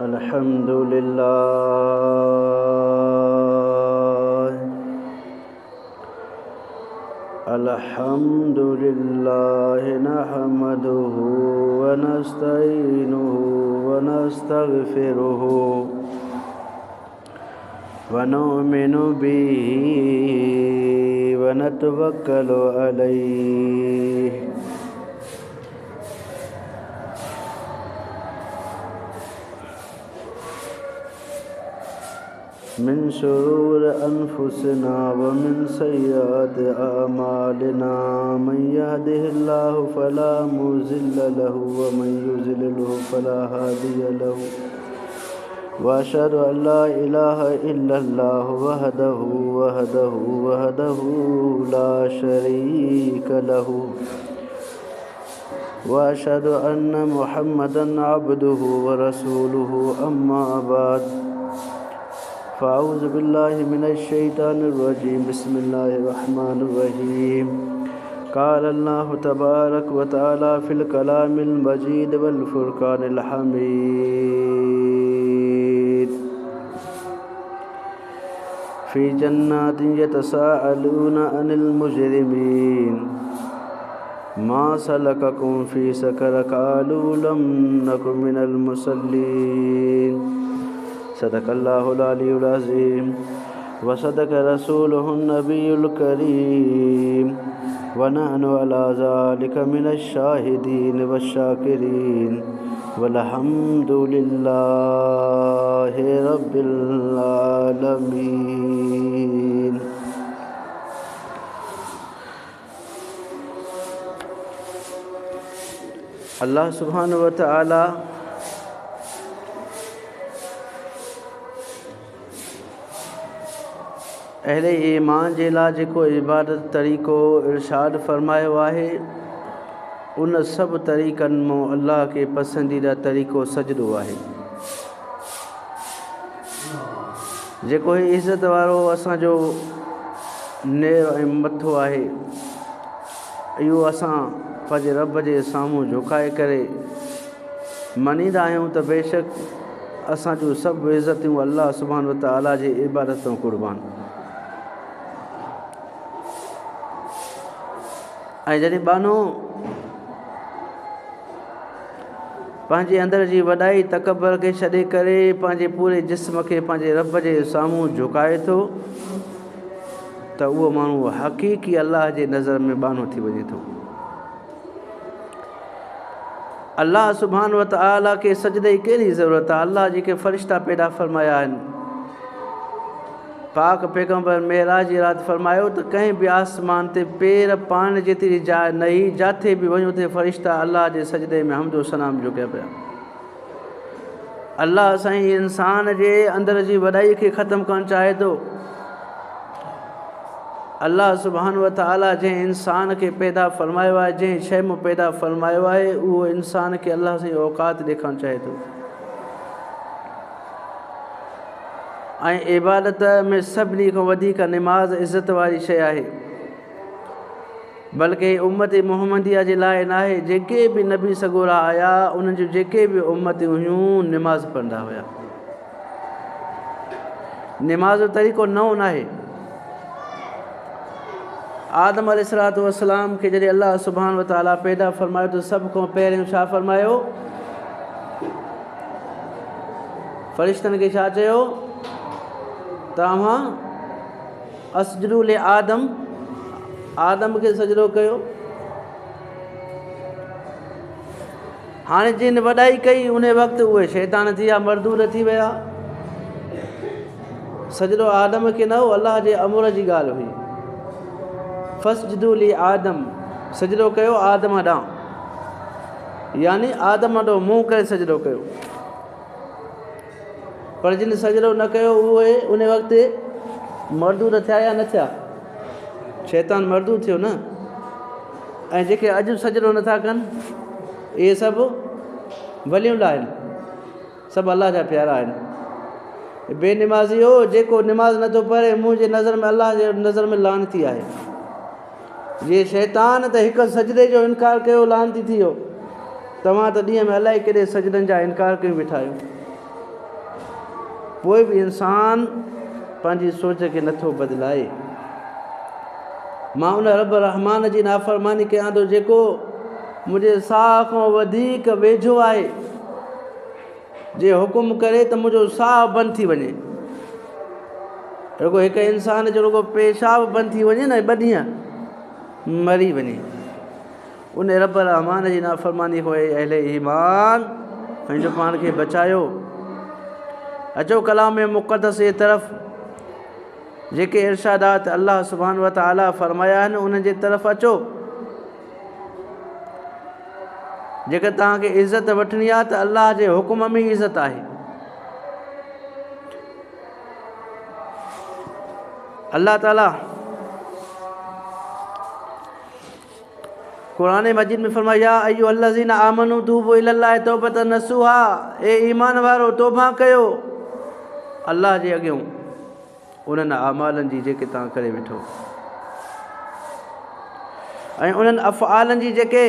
अल्हम्दुलिल्लाह नहमदुहु व नस्तईनुहु व नस्तगफिरुहु व नुमिनु बिही व नतवक्कलु अलैहि मिन शुरूर अनफुसिना व मिन सय्यिआति अअमालिना मन यहदिहिल्लाहु फला मुज़िल्ल लहु व मन युज़लिल्हु फला हादिय लहु व अशहदु अन ला इलाहा इल्लल्लाहु वहदहु ला शरीक लहु व अशहदु अन्न मुहम्मदन अब्दुहु व रसूलुहु अम्मा बाद फ़अऊज़ु बिल्लाहि मिनश शैतानिर रजीम बिस्मिल्लाहिर रहमानिर रहीम क़ाल अल्लाहु तबारक व तआला फ़िल कलामिल मजीद वल फ़ुरक़ानिल हमीद फ़ी जन्नातिन यतसाअलूना अनिल मुजरिमीन मा सलककुम फ़ी सक़र क़ालू लम नकु मिनल मुसल्लीन सदक़ल्लाहुल अलीयुल अज़ीम व सदक़ रसूलुहुन नबियुल करीम व नहनु अला ज़ालिका मिनश शाहिदीन वश्शाकिरीन वल्हम्दुलिल्लाहि रब्बिल आलमीन। अल्लाह सुब्हानहु व तआला अहले ईमान जे लाइ जेको इबादत तरीक़ो इरशाद फरमायो आहे उन सभु तरीक़नि मां अल्लाह खे पसंदीदा तरीक़ो सजदो आहे। जेको ही इज़त वारो असांजो नेर ऐं मथो आहे इहो असां पंहिंजे रब जे साम्हूं झुकाए करे मञींदा आहियूं त बेशक असां जूं सभु इज़तूं अल्लाह सुब्हानहु व तआला जी इबादत तूं क़ुर्बान। ऐं जॾहिं बानो पंहिंजे अंदर जी वॾाई तकबर खे छॾे करे पंहिंजे पूरे जिस्म खे पंहिंजे रब जे साम्हूं झुकाए थो त उहो माण्हू हक़ीक़ी अल्लाह जे नज़र में बानो थी वञे थो। अल्लाह सुब्हानहु व तआला खे सजदे जी कहिड़ी ज़रूरत आहे? अल्लाह जेके फ़रिश्ता पैदा फ़रमाया आहिनि, पाक पैगम्बर मेराज जी राति फरमायो त कंहिं बि आसमान ते पेर पाइण जेतिरी जाइ न हुई, जिथे बि वञो ते फ़रिश्ता अल्लाह जे सजदे में हम्दो सलाम झुकिया पिया। अल्लाह साईं इंसान जे अंदर जी वॾाई खे ख़तमु करणु चाहे थो। अल्लाह सुब्हानहु व तआला जंहिं इंसान खे पैदा फ़रमायो आहे, जंहिं शइ में पैदा फ़रमायो आहे, उहो इंसान खे अल्लाह साईं औक़ात ॾेखारणु चाहे थो। ऐं इबादत में सभिनी खां वधीक निमाज़ इज़त वारी शइ आहे, बल्कि उम्मत मुहम्मदिया जे लाइ न आहे। जेके बि नबी सॻोरा आया उन्हनि जूं जेके बि उम्मतियूं हुयूं निमाज़ पढ़ंदा हुया। निमाज़ जो तरीक़ो नओं न आहे। आदम अलैहिस्सलातु वस्सलाम खे जॾहिं अल्लाह सुब्हानहु व तआला पैदा फ़रमायो त सभ खां पहिरियों छा फ़रमायो? फ़रिश्तनि खे छा चयो? तव्हां अस्जुदू ले आदम खे सजदो कयो। हाणे जिन वॾाई कई उन वक़्तु उहे शैतान थी विया, मरदूद थी विया। सजदो आदम खे न हो, अल्लाह जे अमर जी ॻाल्हि हुई। फस्जुदू ली आदम, सजदो कयो आदम ॾांहुं, यानी आदम ॾांहुं मुंहुं करे सजदो कयो। पर जिन सजदो न कयो उहे उन वक़्तु मरदूद थिया या न थिया? शैतान मरदूद थियो न। ऐं जेके अॼु सजदो नथा कनि इहे सभु वलियुनि लाइ आहिनि, सभु अल्लाह जा प्यारा आहिनि। बेनिमाज़ी हो जेको निमाज़ नथो पढ़े, मुंहिंजे नज़र में अल्लाह जे नज़र में लानती आहे। जीअं शैतान त हिकु सजदे जो इनकार कयो लानती थी वियो, तव्हां त ॾींहं में अलाए केॾे सजदनि जा इनकार कयूं वेठा आहियो। पोइ बि इंसान पंहिंजी सोच खे नथो बदिलाए। मां उन रब रहमान जी नाफ़रमानी कयां थो जेको मुंहिंजे साह खां वधीक वेझो आहे। जे हुकुम करे त मुंहिंजो साह बंदि थी वञे। रुगो हिकु इंसान जो रुगो पेशाब बंदि थी वञे न, 2 ॾींहं मरी वञे। उन रब रहमान जी नाफ़रमानी खां अहले ईमान पंहिंजो पाण खे बचायो। अचो कलाम मुक़द्दस जे तरफ़, जेके इरशादात अल्लाह सुब्हानहु व तआला फरमाया आहिनि उन जे तरफ़ अचो। जेकर तव्हांखे इज़त वठणी आहे त अल्लाह जे हुकुम में इज़त आहे। अल्लाह ताला क़ुरान मजीद में फरमाया, अय्युहल्लज़ीना आमनू तूबू इलल्लाहि तौबतन नसूहा, ए ईमान वारो तौबा कयो अल्लाह जे अॻियों उन्हनि आमालनि जी जेके तव्हां करे वेठो, ऐं उन्हनि अफ़आलनि जी जेके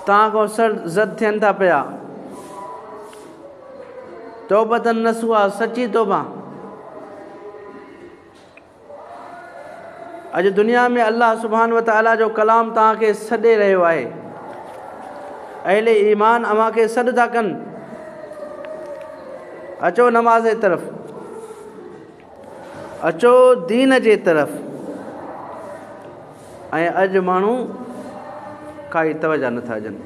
तव्हां खां सरज़द थियनि था पिया। तौबतन नसूहा, सची तौबा। अॼु दुनिया में अल्लाह सुब्हानहु व तआला जो कलाम तव्हांखे सॾे रहियो आहे। अहले ईमान अव्हांखे सॾु था कनि, अचो नमाज़ जे तरफ़, अचो दीन जे तरफ़। ऐं अॼु माण्हू काई तवजा नथा ॾियनि।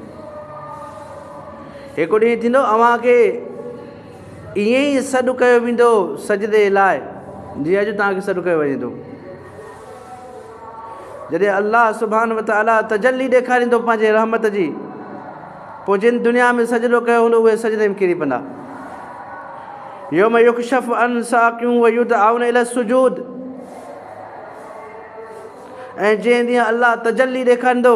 हिकु ॾींहुं थींदो अव्हांखे ईअं ई सॾु कयो वेंदो सजदे लाइ, जीअं अॼु तव्हांखे सॾु कयो वञे थो। जॾहिं अल्लाह सुब्हानहु व तआला तजल्ली ॾेखारींदो पंहिंजे रहमत जी, पोइ जिन दुनिया में सजदो कयो हूंदो उहे सजदे में किरी पवंदा। यौम युकशफ़ अन साक़ियूं व युदअउन इला सुजूद, ऐं जंहिं ॾींहुं अल्लाह तजल्ली ॾेखारींदो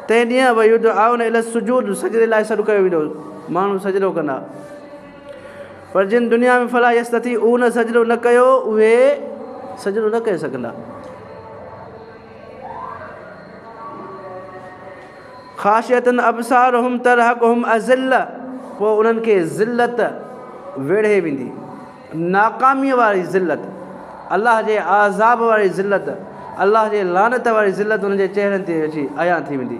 तंहिं ॾींहुं व युदअउन इला सुजूद, सजदे लाइ सॾु कयो वेंदो, माण्हू सजदो कंदा। पर जिन दुनिया में फला यस्ततीऊन सजदो न कयो उहे सजदो न करे सघंदा। ख़ाशियतन अबसारहुम तरहकुहुम अज़िल्ला, पोइ उन्हनि खे ज़िल्लत वेढ़े वेंदी, नाकामीअ वारी ज़िल्लत, अल्लाह जे आज़ाब वारी ज़िल्लत, अल्लाह जे लानत वारी ज़िल्लत उन्हनि जे चेहरनि ते अची अयां थी वेंदी।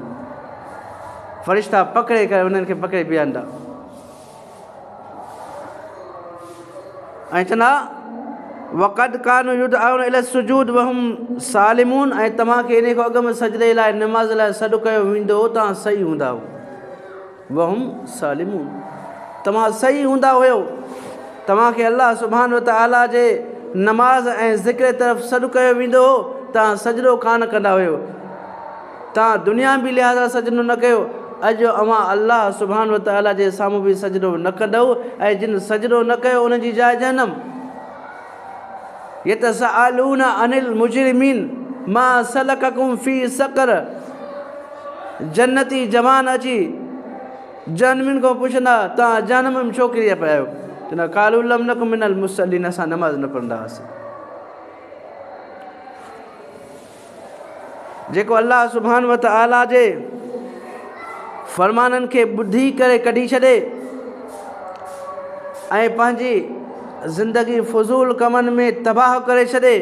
फ़रिश्ता पकिड़े करे उन्हनि खे पकिड़े बीहारींदा ऐं चवंदा वक़द कानू युदअउन इला सुजूद वहुम सालिमून, ऐं तव्हांखे इन खां अॻु में सजदे लाइ नमाज़ लाइ सॾु कयो वेंदो तव्हां सही हूंदा हो। वहुम सालिमून, तव्हां सही हूंदा हुयो। तव्हांखे अल्लाह सुब्हानहु व तआला जे नमाज़ ऐं ज़िक्र तरफ़ सॾु कयो वेंदो हो, तव्हां सजदो कान कंदा हुयो। तव्हां दुनिया बि लिहाज़ा सजदो न कयो, अॼु अव्हां अल्लाह सुब्हानहु व तआला जे साम्हूं बि सजदो न कंदव। ऐं जिन सजदो न कयो उन जी जाइ जहन्नम। यतसअलून अनिल मुजरिमीन मा सलककुम फी सक़र, जन्नती जवान अची जहन्नमियुनि खां पुछंदा तव्हां जहन्नम में छो किरी पिया आहियो, चवंदा क़ालू लम नकु मिनल मुसल्लीन, असां नमाज़ न पढ़ंदा हुआसीं। जेको अल्लाह सुब्हानहु व तआला जे फरमाननि खे ॿुधी करे कढी छॾे ऐं पंहिंजी ज़िंदगी फ़ुज़ूल कमनि में तबाह करे छॾे,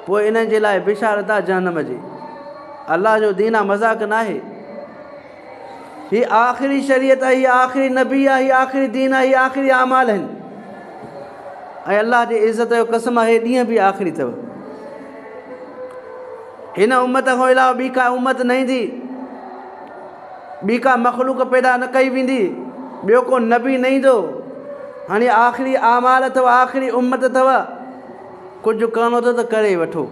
पोइ इन जे लाइ बिशारत आहे जहन्नम जी। अल्लाह जो दीन आहे, मज़ाक़ न आहे। हीअ आख़िरी शरीयत आहे, हीअ आख़िरी नबी आहे, हीअ आख़िरी दीन आहे, हीअ आख़िरी आमाल आहिनि। ऐं अल्लाह जी इज़त जो कसम आहे, ॾींहं बि आख़िरी अथव। हिन उम्मत खां अलावा ॿी का उम्मत न ईंदी, ॿी का मख़लूक पैदा न कई वेंदी, ॿियो को नबी न ईंदो। हाणे आख़िरी आमाल अथव, आख़िरी उम्मत अथव, कुझु करिणो अथव त करे वठो,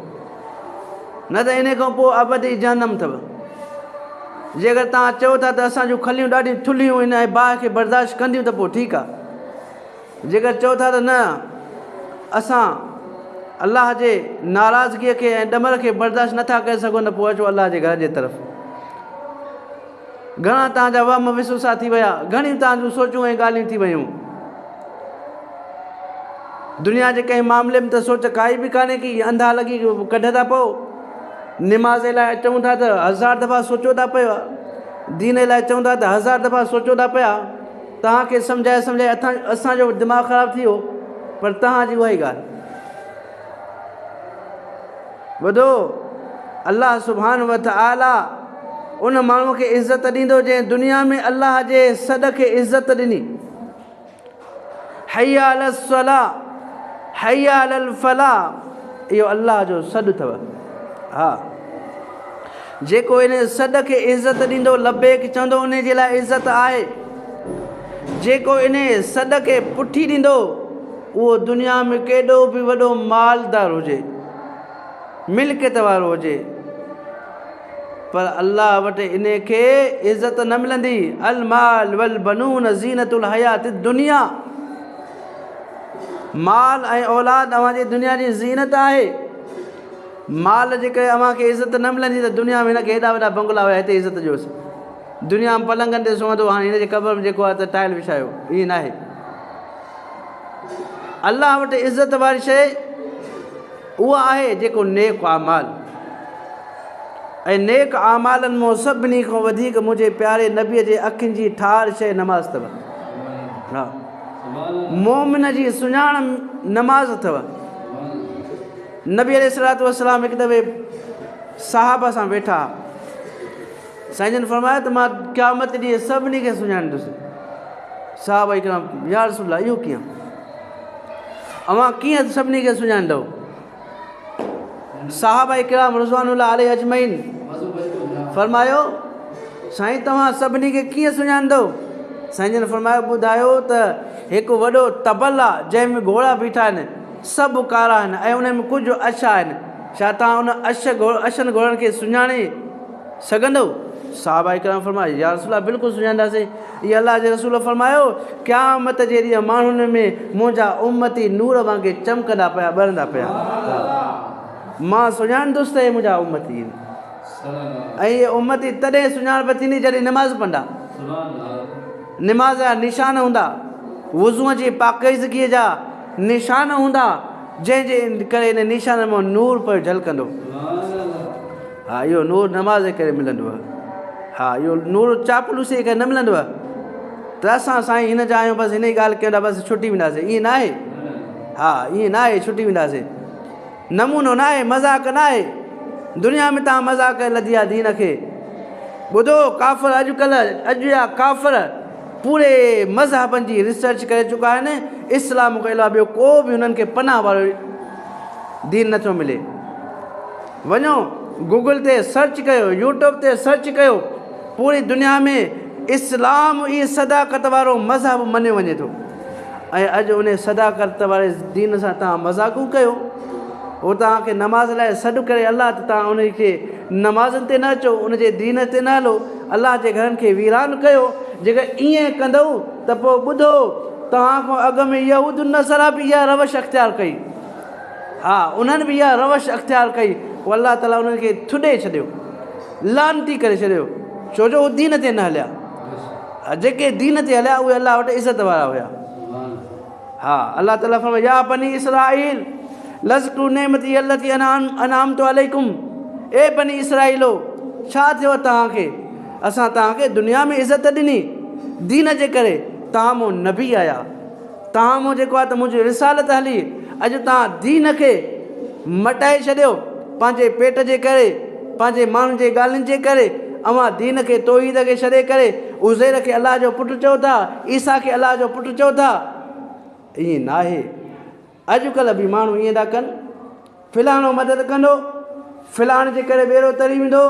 न त इन खां पोइ अबदी जहन्नम अथव। जेकर तव्हां चओ था त असां जूं खलियूं ॾाढियूं थुलियूं आहिनि ऐं बाहि खे बर्दाश्त कंदियूं त पोइ ठीकु आहे। जेकर चओ था त न असां अल्लाह जे नाराज़गीअ खे ऐं ॾमर खे बर्दाश्त नथा करे सघूं त पोइ अचो अल्लाह जे घर जे तरफ़। घणा तव्हांजा वहम विसवसा थी विया, घणियूं तव्हां जूं सोचूं ऐं ॻाल्हियूं थी वियूं। दुनिया जे कंहिं मामले में त सोच काई बि कान्हे की अंधा लॻी कढ था पोइ, निमाज़ लाइ चऊं था त 1000 दफ़ा सोचो था पिया, दीन लाइ चऊं था त 1000 दफ़ा सोचो था पिया, तव्हांखे सम्झाए सम्झाए असांजो दिमाग़ ख़राबु थी वियो, पर तव्हांजी उहा ई ॻाल्हि ॿुधो। अल्लाह सुभान व तआला उन माण्हूअ खे इज़त ॾींदो जंहिं दुनिया में अल्लाह जे सॾ खे इज़त ॾिनी। हय्या अल सलाह, हय्या अल फलाह, इहो अल्लाह जो सॾु अथव। हा, जेको इन सॾ खे इज़त ॾींदो, लबेक चवंदो, उन जे लाइ इज़त आहे। जेको इन सॾ खे पुठी ॾींदो, उहो दुनिया में केॾो बि वॾो मालदार हुजे, मिल्कियत वारो हुजे, पर अल्लाह वटि इन खे इज़त न मिलंदी। अल माल वल बनून ज़ीनतुल हयात दुनिया, माल ऐं औलाद अव्हांजी दुनिया जी ज़ीनत आहे। माल जे करे अव्हांखे इज़त न मिलंदी त दुनिया में हिनखे हेॾा वॾा बंगला हुया, हिते इज़त ॾियोसि। दुनिया में पलंगनि ते सुम्हंदो, हाणे हिन जे क़बर में जेको आहे त टाइल विछायो, ईअं न आहे। अल्लाह वटि इज़त वारी शइ उहा आहे जेको नेक आमाल, ऐं नेक आमालनि मां सभिनी खां वधीक मुंहिंजे प्यारे नबीअ जे अखियुनि जी ठार शइ नमाज़ अथव। हा, मोमिन जी सुञाण नमाज़ अथव। नबी अलैहिस्सलातु वस्सलाम हिकु दफ़े सहाबा सां वेठा, साईं जन फरमायो त मां क़यामत ॾींहुं सभिनी खे सुञाणींदुसि। सहाबा इकराम, या रसूल अल्लाह, इहो कीअं? अव्हां कीअं सभिनी खे सुञाणींदव? सहाबा इकराम रिज़वानुल्लाह अलैहि अजमईन फरमायो, साईं तव्हां सभिनी खे कीअं सुञाणींदव? साईं जन फरमायो, ॿुधायो त हिकु वॾो तबल आहे जंहिंमें घोड़ा बीठा आहिनि, सभु कारा आहिनि ऐं उन में कुझु अछ आहिनि। छा तव्हां उन अछनि घोड़नि खे सुञाणे सघंदव? सहाबा इकराम फरमायो, या रसूल अल्लाह, बिल्कुलु सुञाणींदासीं। इहा अलाह जे रसूल फरमायो, क़यामत जे ॾींहुं माण्हुनि में मुंहिंजा उम्मती नूर वांगुरु चमकंदा पिया, ॿरंदा पिया। मां सुञाणींदुसि त हे मुंहिंजा उम्मती आहिनि, ऐं इहे उम्मती तॾहिं सुञाणप थींदी जॾहिं निमाज़ पढ़ंदा। निमाज़ जा निशान हूंदा, वुज़ूअ जी पाकीज़गीअ जा निशान हूंदा, जंहिंजे करे इन निशान मां नूर पियो झलकंदो। हा, इहो नूर नमाज़ जे करे मिलंदो। हा, इहो नूर चापलूसी जे करे न मिलंदो। त असां साईं हिन जा आहियूं, बसि हिन ई ॻाल्हि कयूं था, बसि छुटी वेंदासीं, ईअं न आहे। हा, ईअं न आहे, छुटी वेंदासीं, नमूनो न आहे, मज़ाक न आहे। दुनिया में तव्हां मज़ाक लधी आहे दीन खे। ॿुधो, काफ़िर अॼुकल्ह, अॼु जा काफ़िर पूरे मज़हबनि जी रिसर्च करे चुका आहिनि। इस्लाम खां अलावा ॿियो को बि हुननि खे पनाह वारो दीन नथो मिले। वञो गूगल ते सर्च कयो, यूट्यूब ते सर्च कयो, पूरी दुनिया में इस्लाम ई सदाकत वारो मज़हब मञियो वञे थो। ऐं अॼु उन सदाकत वारे दीन सां तव्हां मज़ाक़ूं कयो। उहो तव्हांखे नमाज़ लाइ सॾु करे अलाह, त तव्हां उनखे नमाज़नि ते न अचो, उनजे दीन ते न हलो, अलाह जे घरनि खे वीरान कयो। जेकर ईअं कंदव त पोइ ॿुधो, तव्हां खां अॻु में यहूद नसरा बि इहा रवश अख़्तियार कई। हा, उन्हनि बि इहा रवश अख़्तियार कई, पोइ अलाह ताला उन्हनि खे थुॾे छॾियो, लानती करे छॾियो, छो जो उहे दीन ते न हलिया। जेके दीन ते हलिया उहे अलाह वटि इज़त वारा हुया। हा, अलाह ताला फरमाए, या बनी इसराईल लज़्कुरू नेमती अल्लती अनअमतु अलैकुम, ए बनी इसराईलो, छा थियो तव्हांखे? असां तव्हांखे दुनिया में इज़त ॾिनी दीन जे करे, तव्हां मूं नबी आया, तव्हां मूं जेको आहे त मुंहिंजी रिसालत हली। अॼु तव्हां दीन खे मटाए छॾियो पंहिंजे पेट जे करे, पंहिंजे माण्हुनि जे ॻाल्हियुनि जे करे। अवां दीन खे तौहीद खे छॾे करे उज़ैर खे अलाह जो पुटु चओ था, ईसा खे अलाह जो पुटु चओ था। ईअं न आहे। अॼुकल्ह बि माण्हू ईअं था कनि, फ़िलाणो मदद कंदो, फ़िलाणे जे करे ॿेड़ो तरी वेंदो,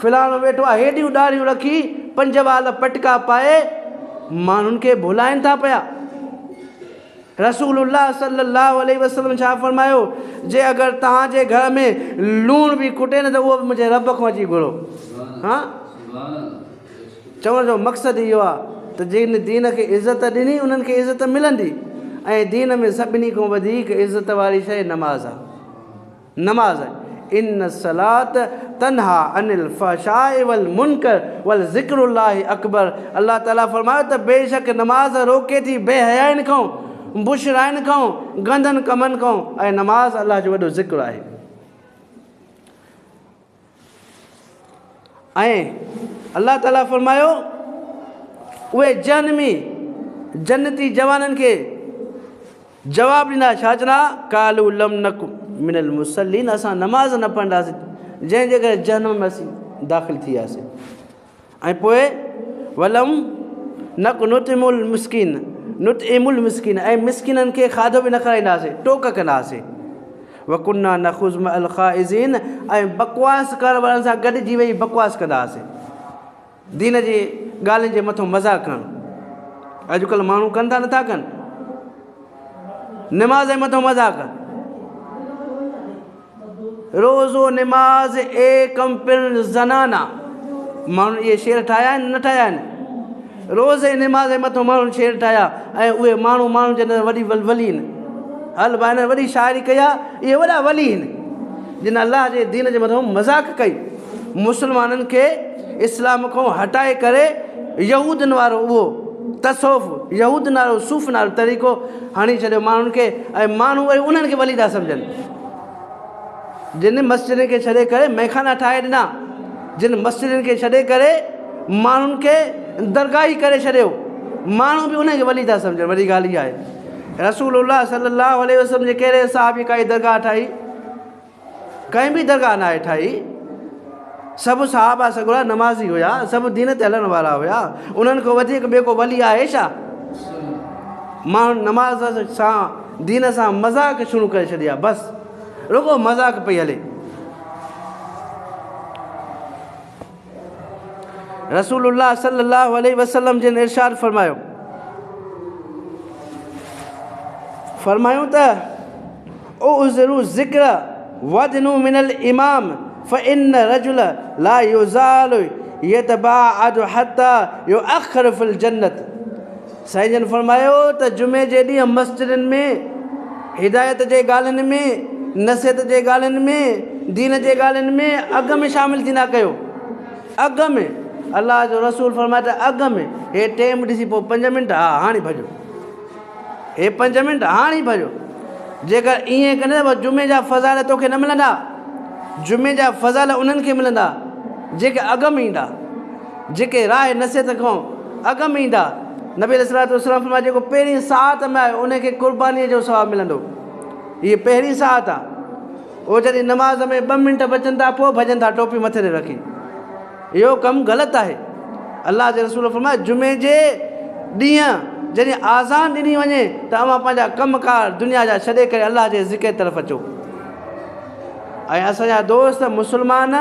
फ़िलाणो वेठो आहे हेॾियूं ॾाढ़ियूं रखी, 5 वाल पटका पाए माण्हुनि खे भुलाइनि था पिया। रसूलुल्लाह सल्लल्लाहु अलैहि वसल्लम छा फरमायो, जे अगरि तव्हांजे घर में लूण बि खुटे न त उहो बि मुंहिंजे रब खां अची घुरो। हा, चवण जो मक़सदु इहो आहे त जिन दीन खे इज़त ॾिनी उन्हनि खे इज़त मिलंदी। ऐं दीन में सभिनी खां वधीक इज़त वारी शइ नमाज़ आहे। नमाज़ इन सलात तन्हा अनिल फ़हशाए वल मुनकर वल ज़िक्रुल्लाहि अकबर। अल्लाह ताला फरमायो त बेशक नमाज़ रोके थी बेहयाइनि खां, बुशराइनि खां, गंदनि कमनि खां, ऐं नमाज़ अलाह जो वॾो ज़िक्र आहे। ऐं अल्लाह ताला फरमायो, उहे जनमी जन्नती जवाननि खे जवाबु ॾिना, छा चवंदा? कालू लम नक मिनल मुसल्लीन, असां नमाज़ न पढ़ंदासीं, जंहिंजे करे जहन्नम में असीं दाख़िल थी वियासीं। ऐं पोइ वलम नक नुतइमुल मिस्कीन, नुतइमुल मिस्कीन, ऐं मिस्किननि खे खाधो बि न खाराईंदासीं, टोक कंदासीं। वकुन्ना नख़ुज़ मअल ख़ाइज़ीन, ऐं बकवास करण वारनि सां गॾिजी वेही बकवास कंदा हुआसीं, दीन जी ॻाल्हियुनि जे मथां मज़ाक़ करणु। अॼुकल्ह माण्हू कनि था नथा कनि? निमाज़ जे मथां मज़ाक़, रोज़ो निमाज़ ए कंपिल ज़नाना, माण्हू इहे शेर ठाहिया आहिनि न ठाहिया आहिनि? रोज़ जे निमाज़ जे मथां माण्हू शेर ठाहिया, ऐं उहे माण्हू जे अंदरि वॾी वली आहिनि। हल भाई हिन वॾी शाइरी कई आहे, इहे वॾा वली आहिनि जिन अलाह जे दीन जे मथां मज़ाक़ कई। मुस्लमाननि खे इस्लाम खां हटाए करे यहूदनि वारो उहो तसौफ़, यहूद नालो सूफ़ नालो तरीक़ो हणी छॾियो माण्हुनि खे, ऐं माण्हू वरी उन्हनि खे वली था सम्झनि। जिन मस्जिदनि खे छॾे करे मैखाना ठाहे ॾिना, जिन मस्जिदनि खे छॾे करे माण्हुनि खे दरगाही करे छॾियो, माण्हू बि उनखे वली था सम्झनि। वॾी ॻाल्हि इहा आहे। रसूलुल्लाह सल्लल्लाहु अलैहि वसल्लम जे कहिड़े साहबी काई दरगाह ठाही? कंहिं बि दरगाह न आहे ठाही। सभु सहाबा सॻड़ा नमाज़ी हुया, सभु दीन ते हलण वारा हुया, उन्हनि खां वधीक ॿियो को वली आहे छा? माण्हू नमाज़ सां दीन सां मज़ाक़ शुरू करे छॾिया, बसि रुगो मज़ाक़ पई हले। रसूलुल्लाह सल्लल्लाहु अलैहि वसल्लम जिन इरशाद फरमायूं त ओ ज़रूर ज़िक्र वदनु मिनल इमाम फ़इन रजुल ला युज़ालु यतबाअदु हत्ता युअख़्खर फ़िल जन्नत। साईं जन फरमायो त जुमे जे ॾींहुं मस्जिदनि में हिदायत जे ॻाल्हियुनि में, नसीहत जे ॻाल्हियुनि में, दीन जे ॻाल्हियुनि में अॻ में शामिलु थींदा कयो। अॻ में अलाह जो रसूल फरमाए त अॻ में, हे टाइम ॾिसी पोइ 5 मिंट, हा हाणे भॼो, हे 5 मिंट हाणे भॼो। जेकर ईअं कंदे जुमे जा फ़ज़ाइल तोखे न मिलंदा। जुमे जा फ़ज़ाइल उन्हनि खे मिलंदा जेके अॻ में ईंदा, जेके राह नसीहत खां अॻ में ईंदा। नबी अलैहिस्सलातु वस्सलाम फरमाया जेको पहिरीं साहत में आहे उनखे क़ुर्बानीअ जो सवाबु मिलंदो। हीअ पहिरीं साहत आहे। उहो जॾहिं नमाज़ में 2 मिंट बचनि था पोइ भॼनि था टोपी मथे ते रखी, इहो कमु ग़लति आहे। अलाह जे रसूल फरमाया जुमे जे ॾींहुं जॾहिं आज़ान ॾिनी वञे त अवां पंहिंजा कमकार दुनिया जा छॾे करे अलाह जे ज़िक्र तरफ़ अचो। ऐं असांजा दोस्त मुस्लमान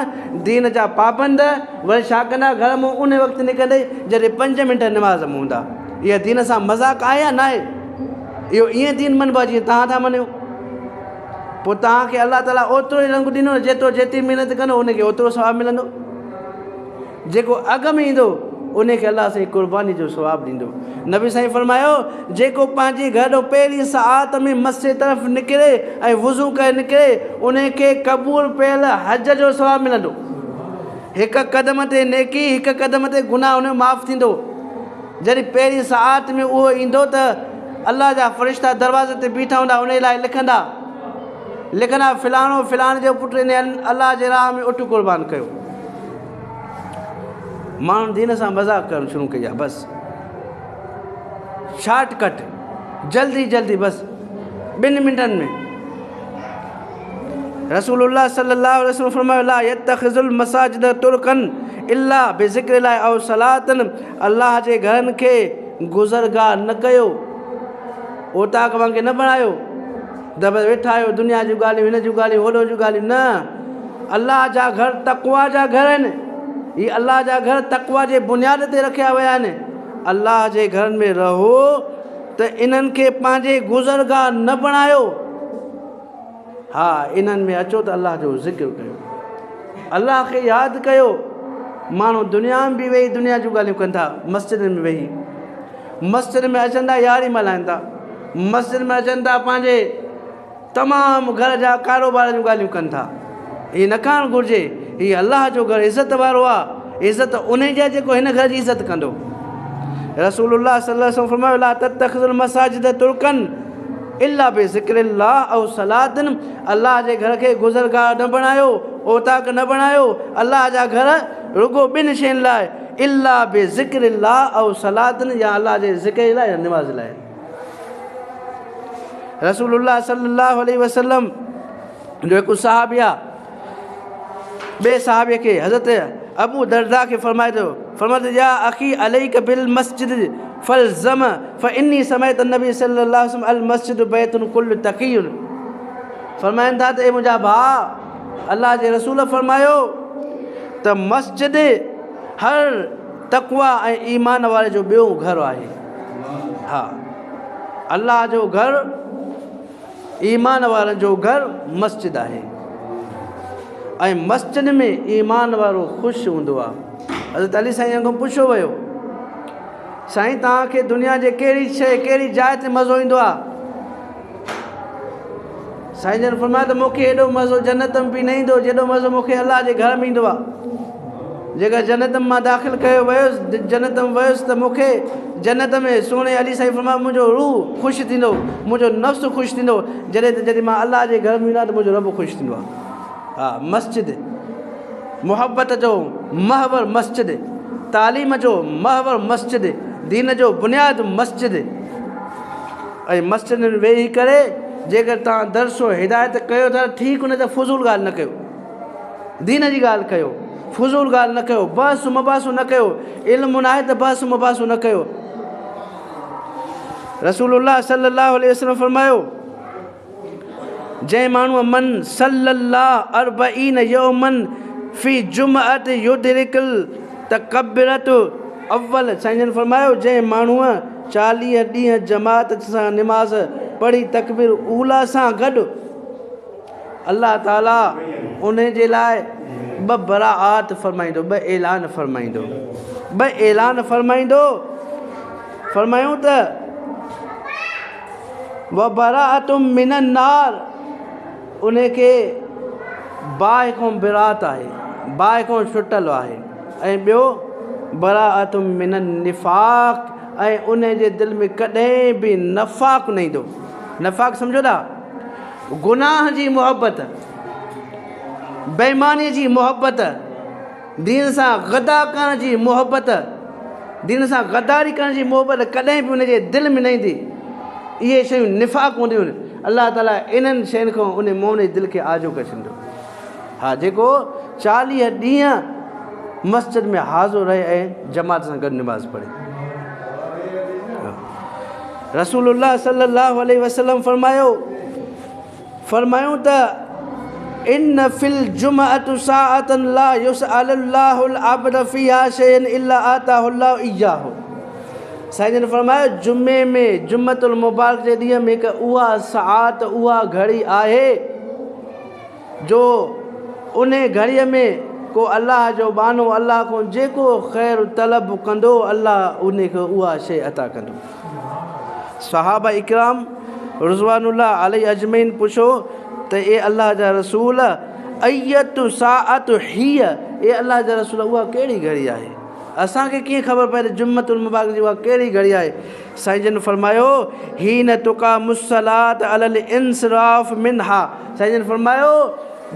दीन जा पाबंद वरी छा कंदा? घर मां उन वक़्तु निकिरंदे जॾहिं 5 मिंट निमाज़ में हूंदा। इहा दीन सां मज़ाक़ आहे या न आहे? इहो ईअं दीन मञिबो आहे जीअं तव्हां था मञियो। पोइ तव्हांखे अलाह ताला ओतिरो ई रंग ॾिनो, जेतिरी महिनत कंदो उनखे ओतिरो सवाबु मिलंदो। जेको अॻ में ईंदो उनखे अलाह साईं क़ुर्बानी जो सवाबु ॾींदो। नबी साईं फरमायो जेको पंहिंजे घर पहिरीं साहत में मस्जिद तरफ़ निकिरे ऐं वुज़ू करे निकिरे उनखे क़बूल पियल हज जो सवाबु मिलंदो। हिकु क़दम ते नेकी, हिकु क़दम ते गुनाह उन माफ़ु थींदो। जॾहिं पहिरीं साहत में उहो ईंदो त अलाह जा फ़रिश्ता दरवाज़े ते बीठा हूंदा, उन लाइ लिखंदा फ़िलाणो फ़िलाणे जो पुटु इन अलाह जे राह में उठ क़ुर्बान कयो। माण्हुनि दीन सां मज़ाक़ करणु शुरू कई आहे। बसि शॉर्टकट, जल्दी बसि 2 मिंटनि में। रसूलुल्लाह सल्लल्लाहु अलैहि वसल्लम फरमायो ला यत्तख़िज़ुल मसाजिद तुरकन इल्ला बिज़िक्रिल्लाह औ सलातन। अलाह जे घरनि खे गुज़रगाह न कयो, ओताक वांगुरु न बणायो, दब वेठा आहियो दुनिया जूं ॻाल्हियूं, हिन जूं ॻाल्हियूं, होॾो जूं ॻाल्हियूं। न, अलाह जा घर तक़वा जा घर आहिनि। हीअ अलाह जा घर तक़वा जे बुनियाद ते रखिया विया आहिनि। अलाह जे घरनि में रहो त इन्हनि खे पंहिंजे गुज़रगाह न बणायो। हा, इन्हनि में अचो त अलाह जो ज़िक्र कयो, अलाह खे यादि कयो। माण्हू दुनिया में बि वेही दुनिया जूं ॻाल्हियूं कनि था, मस्जिद में वेही, मस्जिद में अचनि था यारी मल्हाइनि था, मस्जिद में अचनि था पंहिंजे तमामु घर जा कारोबार जूं ॻाल्हियूं कनि था। हीअ न करणु घुरिजे। हीअ अलाह जो घर इज़त वारो आहे। इज़त उन जी आहे जेको हिन घर जी इज़त कंदो। रसूलुल्लाह सल्लल्लाहु अलैहि वसल्लम फरमायो ला तत्तख़िज़ुल मसाजिद तुरकन इल्ला बिज़िक्रिल्लाह औ सलातिन। अलाह जे घर खे गुज़रगाह न बणायो, ओताक न बणायो। अलाह जा घर रुगो 2 शयुनि लाइ, इल्ला बे ज़िक्रिल्लाह औ सलातन, या अल्लाह जे ज़िक्र लाइ या निमाज़ लाइ। रसूलुल्लाह सल्लल्लाहु अलैहि वसल्लम जो हिकु सहाबी आहे, ॿिए सहाबीअ खे हज़रत अबू दरदा खे फरमाए थो, फरमाए या अखी अलैक बिल मस्जिद फल्ज़म फ़इन्नी समयत नबी सल्लल्लाहु अलैहि वसल्लम अल मस्जिद बैतुन कुल्लु तक़ियुन। फरमाइनि था त ए मुंहिंजा भाउ, अल्लाह जे रसूल फरमायो त मस्जिद हर तक़वा ऐं ईमान वारे जो ॿियो घर आहे। हा, अल्लाह जो घर, ईमान वारनि जो घर मस्जिद आहे, ऐं मस्जिद में ईमान वारो ख़ुशि हूंदो आहे। हज़रत अली साईं खां पुछियो वियो, साईं तव्हांखे दुनिया जे कहिड़ी शइ, कहिड़ी जाइ ते मज़ो ईंदो आहे? साईं जन फरमाया त मूंखे एॾो मज़ो जन्नत में बि न ईंदो जेॾो मज़ो मूंखे अलाह जे घर में ईंदो आहे। जेकर जन्नत में मां दाख़िल कयो वियुसि, जन्नत में वियुसि त मूंखे जन्नत में सोणे अली साईं फरमाया मुंहिंजो रूह ख़ुशि थींदो, मुंहिंजो नफ़्स ख़ुशि थींदो। जॾहिं मां अलाह जे घर में ईंदो आहे त मुंहिंजो रब ख़ुशि थींदो आहे। हा, मस्जिद मुहबत जो महवर मस्जिद, तालीम जो महवर मस्जिद, दीन जो बुनियादु मस्जिद। ऐं मस्जिद में वेही करे जेकर तव्हां दर्सो हिदायत कयो था ठीकु, न त फुज़ूल ॻाल्हि न कयो, दीन जी ॻाल्हि कयो, फुज़ूल ॻाल्हि न कयो, बहस मुबासो न कयो, इल्मु न आहे त बहस मुबासो न कयो। रसूलुल्लाह सल्लल्लाहु अलैहि वसल्लम फरमायो, जंहिं माण्हूअ मन सल्लल्लाहु अर्बईन यौमन फ़ी जुमअत युदरिकुल तकब्बिरत अव्वल। साईं जन फरमायो, जंहिं माण्हूअ 40 ॾींहं जमात सां निमाज़ पढ़ी तकबीर ऊला सां गॾु, अल्लाह ताला उन जे लाइ 2 बराआत फरमाईंदो, 2 ऐलान फरमाईंदो, 2 ऐलान फरमाईंदो। फरमायूं त व बराअतुम मिनन नार, उन खे बाहि खां बिरात आहे, बाहि खां छुटल आहे। ऐं ॿियो बराअतुम मिनन निफ़ाक़, ऐं उन जे दिलि में कॾहिं बि नफ़ाक़ न ईंदो। नफ़ाक़ सम्झो था, गुनाह जी मुहबत, बेईमानी जी मुहबत, दीन सां गदा करण जी मुहबत, दीन सां गद्दारी करण जी मुहबत कॾहिं बि उन जे दिलि में न ईंदी। इहे शयूं निफ़ाक़ हूंदियूं आहिनि। अल्लाह ताला इन्हनि शयुनि खां उन मोमिन जे दिलि खे आजो करे छॾींदो। हा, जेको 40 ॾींहं मस्जिद में हाज़िर रहे ऐं जमात सां गॾु निमाज़ पढ़े। रसूलुल्लाह सल्लल्लाहु अलैहि वसल्लम फरमायूं त इन फिल जुमअतु साअतन ला युसअलुल्लाहुल अब्द फ़ीहा शैअन इल्ला आताहुल्लाहु इय्याहु। साईं जन फरमायो, जुमे में, जुम्मतुल मुबारक जे ॾींहं में हिकु उहा साअत, उहा घड़ी आहे जो उन घड़ीअ में को अल्लाह जो बानो, अल्लाह को जेको ख़ैर तलब कंदो, अल्लाह उन खे उहा शइ अता कंदो। सहाबा इकराम रिज़वानुल्लाह अलैहि अजमईन पुछो त ए अल्लाह जा रसूल, अयतु साअतु हीअ, ए अल्लाह जा रसूल उहा कहिड़ी घड़ी आहे? असांखे कीअं ख़बर पए त जुम्मतुल मुबारक जी उहा कहिड़ी घड़ी आहे? साईं जन फरमायो, हीन तुक़ामुस्सलात अलल इंसिराफ़ मिनहा। साईं जन फरमायो,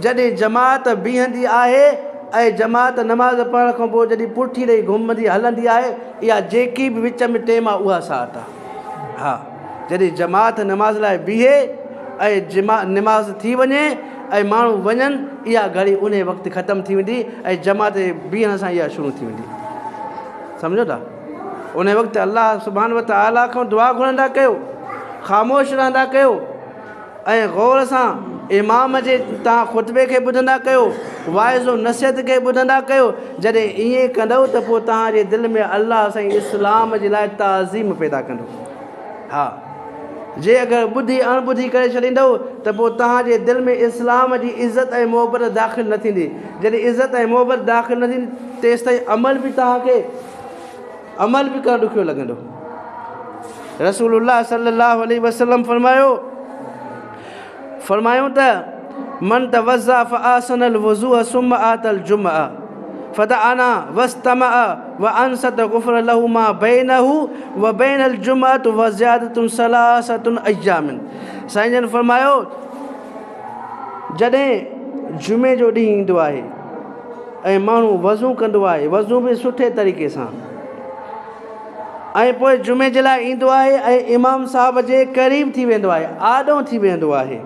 जॾहिं जमात बीहंदी आहे ऐं जमात नमाज़ पढ़ण खां पोइ जॾहिं पुठी ॾेई घुमंदी हलंदी आहे, इहा जेकी बि विच में टेम आहे उहा साअत आहे। हा, जॾहिं जमात नमाज़ लाइ बीहे ऐं निमाज़ थी वञे ऐं माण्हू वञनि, इहा घड़ी उन वक़्तु ख़तमु थी वेंदी ऐं जमात बीहण सां इहा शुरू थी वेंदी। सम्झो था? उन वक़्तु अल्लाह सुभान व तआला खां दुआ घुरंदा कयो, ख़ामोश रहंदा कयो ऐं गौर सां इमाम जे तव्हां ख़ुतबे खे ॿुधंदा कयो, वाइज़ो नसीहत खे ॿुधंदा कयो। जॾहिं ईअं कंदव त पोइ तव्हांजे दिलि में अल्लाह साईं इस्लाम जे लाइ ताज़ीम पैदा कंदो। हा, जे अगरि ॿुधी अणॿुधी करे छॾींदव त पोइ तव्हांजे दिलि में इस्लाम जी इज़त ऐं मुहबत दाख़िल न थींदी। जॾहिं इज़त ऐं मुहबत दाख़िल न थींदी, तेसि ताईं अमल बि तव्हांखे अमल बि करणु ॾुखियो लॻंदो। रसूलुल्लाह सल्लल्लाहु अलैहि वसल्लम फरमायूं त मन तवज़्ज़ा फ़अहसनल वुज़ूअ सुम्मा आतल जुमअ फ़दअना वस्तमअ व अनसत गुफ़िर लहू मा बैनहू व बैनल जुमअत व ज़ियादतुन सलासतुन अय्यामिन। साईं जन फरमायो, जॾहिं जुमे जो ॾींहुं ईंदो आहे ऐं माण्हू वज़ू कंदो आहे, वज़ू बि सुठे तरीक़े सां, ऐं पोइ जुमे जे लाइ ईंदो आहे ऐं इमाम साहब जे क़रीब थी वेंदो आहे, आॾो थी वेंदो आहे,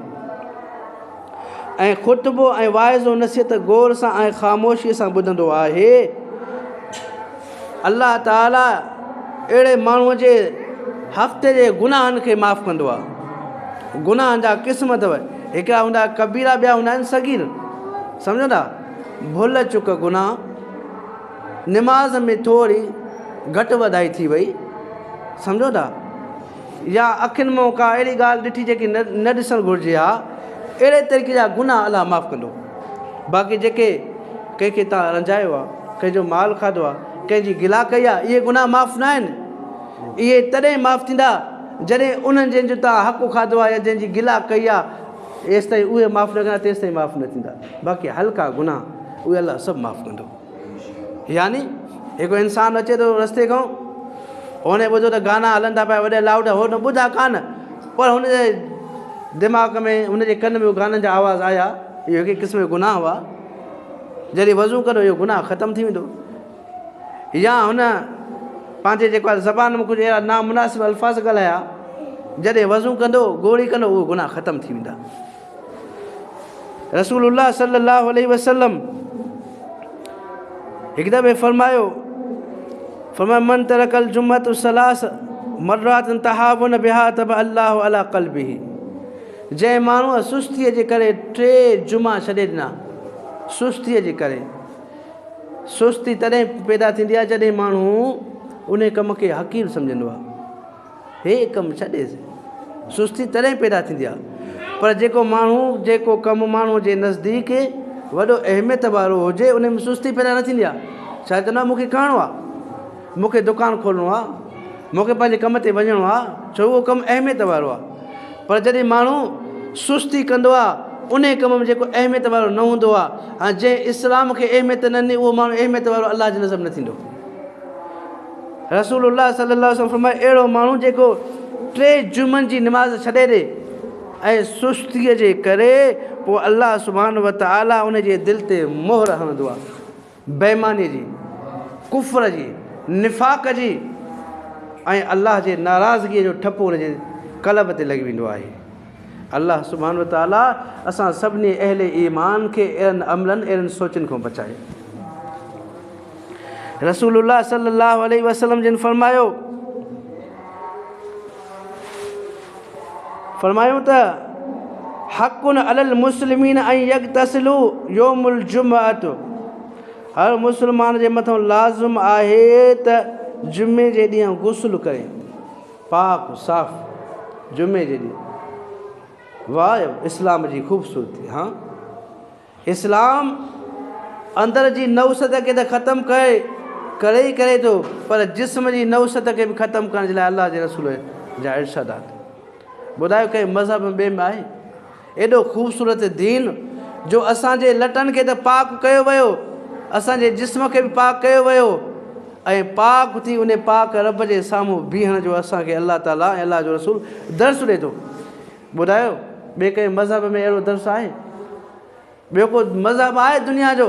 ऐं ख़ुतबो ऐं वाइज़ो नसीहत गौर सां ऐं ख़ामोशीअ सां ॿुधंदो आहे। अल्लाह ताला अहिड़े माण्हूअ जे हफ़्ते जे गुनाहनि खे माफ़ु कंदो आहे। गुनाहनि जा क़िस्म अथव, हिकिड़ा हूंदा कबीरा, ॿिया हूंदा आहिनि सगीर, सम्झो था, भुल चुक गुनाह, निमाज़ में थोरी घटि वधाई थी वई, सम्झो था, या अखियुनि मां का अहिड़ी ॻाल्हि ॾिठी जेकी न ॾिसणु घुरिजे हा, अहिड़े तरीक़े जा गुनाह अलाह माफ़ु कंदो। बाक़ी जेके कंहिंखे तव्हां रंजायो आहे, कंहिंजो माल खाधो आहे, कंहिंजी गिला कई आहे, इहे गुनाह माफ़ु न आहिनि। इहे तॾहिं माफ़ु थींदा जॾहिं उन्हनि जंहिंजो तव्हां हक़ु खाधो आहे या जंहिंजी गिला कई आहे, एसि ताईं उहे माफ़ु न कंदा, तेसि ताईं माफ़ु न थींदा। बाक़ी हल्का गुनाह उहे अलाह सभु माफ़ु कंदो। यानी हिकु इंसानु अचे थो रस्ते खां, हुन ॿुधो त गाना हलनि था पिया वॾे लाउड, हो न ॿुधा कान, पर हुनजे दिमाग़ में, हुनजे कन में गाननि जा आवाज़ आया, इहो हिकु क़िस्म जो गुनाह हुआ। जॾहिं वज़ू कंदो इहो गुनाह ख़तमु थी वेंदो। या हुन पंहिंजे जेको आहे ज़बान में कुझु अहिड़ा नामुनासिब अल्फाज़ ॻाल्हाया, जॾहिं वज़ू कंदो, गोड़ी कंदो, उहो गुनाह ख़तमु थी वेंदा। रसूलुल्लाह सल्लल्लाहु अलैहि वसल्लम हिकु दफ़े फरमायो, मन तरकल जुम्मत सलास मर्रात तहावन बिहा तब अल्लाह अला क़ल्बिही। जंहिं माण्हूअ सुस्तीअ जे करे 3 जुमा छॾे ॾिना, सुस्तीअ जे करे, सुस्ती तॾहिं पैदा थींदी आहे जॾहिं माण्हू उन कम खे हक़ीर सम्झंदो आहे, हे कमु छॾेसि, सुस्ती तॾहिं पैदा थींदी आहे। पर जेको कमु माण्हू जे नज़दीक वॾो अहमियत वारो हुजे, उन में सुस्ती पैदा न थींदी आहे। छा चवंदो आहे, मूंखे करिणो आहे, मूंखे दुकानु खोलणो आहे, मूंखे पंहिंजे कम ते वञिणो आहे, छो उहो कमु अहमियत वारो आहे। पर जॾहिं माण्हू सुस्ती कंदो आहे, उन कम में जेको अहमियत वारो न हूंदो आहे, ऐं जंहिं इस्लाम खे अहमियत न ॾिनी, उहो माण्हू अहमियत वारो अलाह जी नज़र न थींदो। रसूलुल्लाह सल्लल्लाहु अलैहि वसल्लम फरमाए, अहिड़ो माण्हू जेको 3 जुमनि जी निमाज़ छॾे ॾे ऐं सुस्तीअ जे करे, पोइ अल्लाह सुब्हान व तआला उन जे दिलि ते मोहर हणंदो आहे, बेईमानी जी, कुफ्र जी, निफ़ाक़ जी, ऐं अल्लाह जे नाराज़गीअ जो ठपो उन जे क़ल्ब ते लॻी वेंदो आहे। अल्लाह सुब्हान व तआला असां सभिनी अहले ईमान खे अहिड़नि अमलनि, अहिड़नि सोचनि खां बचाए। रसूलुल्लाह सल्लल्लाहु अलैहि वसल्लम जिन फरमायूं त हक़ुन अलल मुस्लिमीन ऐं यग़तसिलू यौमुल जुमअत, हर मुस्लमान जे मथां लाज़िम आहे त जुमे जे ॾींहुं गुस्ल करे, पाक साफ़ जुमे जे ॾींहुं। वाह, इस्लाम जी ख़ूबसूरती। हाँ, इस्लाम अंदर जी नौसत खे त ख़तमु करे ई करे थो, पर जिस्म जी नौसत खे बि ख़तमु करण जे लाइ अल्लाह जे रसूल जा इरशादात। ॿुधायो कंहिं मज़हब ॿिए में आहे एॾो ख़ूबसूरत दीन जो असांजे लटनि खे त पाक कयो वियो, असांजे जिस्म खे बि पाक कयो वियो, ऐं पाक थी उन पाक रब जे साम्हूं बीहण जो असांखे अल्लाह ताला ऐं अल्लाह जो रसूल दर्स ॾिए थो। ॿुधायो ॿिए कंहिं मज़हब में अहिड़ो दर्स आहे? ॿियो को मज़हब आहे दुनिया जो?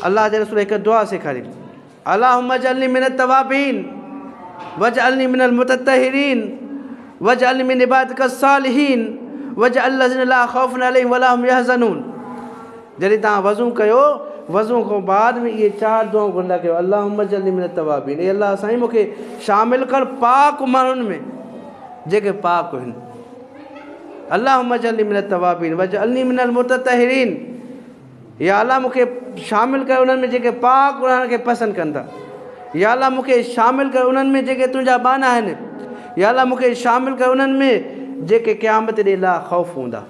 अल्लाह जे रसूल हिकु दुआ सेखारी, अल्लाहुम्मा जअलनी मिनत तवाबीन वजअलनी मिनल मुततहिरीन वजअलनी मिन इबादिकस सालिहीन वजअल लज़ीना ला खौफुन अलैहिम वला हुम यहज़नून। जॾहिं तव्हां वज़ू कयो, वज़ू खां बाद में इहे 4 दुआऊं घुरंदा कयो, अल्लाहुम्मा जअलनी मिनत तवाबीन, ए अल्लाह साईं मूंखे शामिल कर पाक माण्हुनि में जेके पाक आहिनि। अल्लाहुम्मा जअलनी मिनत तवाबीन वजअलनी मिनल मुततहिरीन, या अल्लाह मूंखे शामिल कर उन्हनि में जेके पाक उन्हनि खे पसंदि कनि था। या अल्लाह मूंखे शामिल कर उन्हनि में जेके तुंहिंजा बाना आहिनि। या अल्लाह मूंखे शामिल कर उन्हनि में जेके क़यामत ॾे ला ख़ौफ़ हूंदा।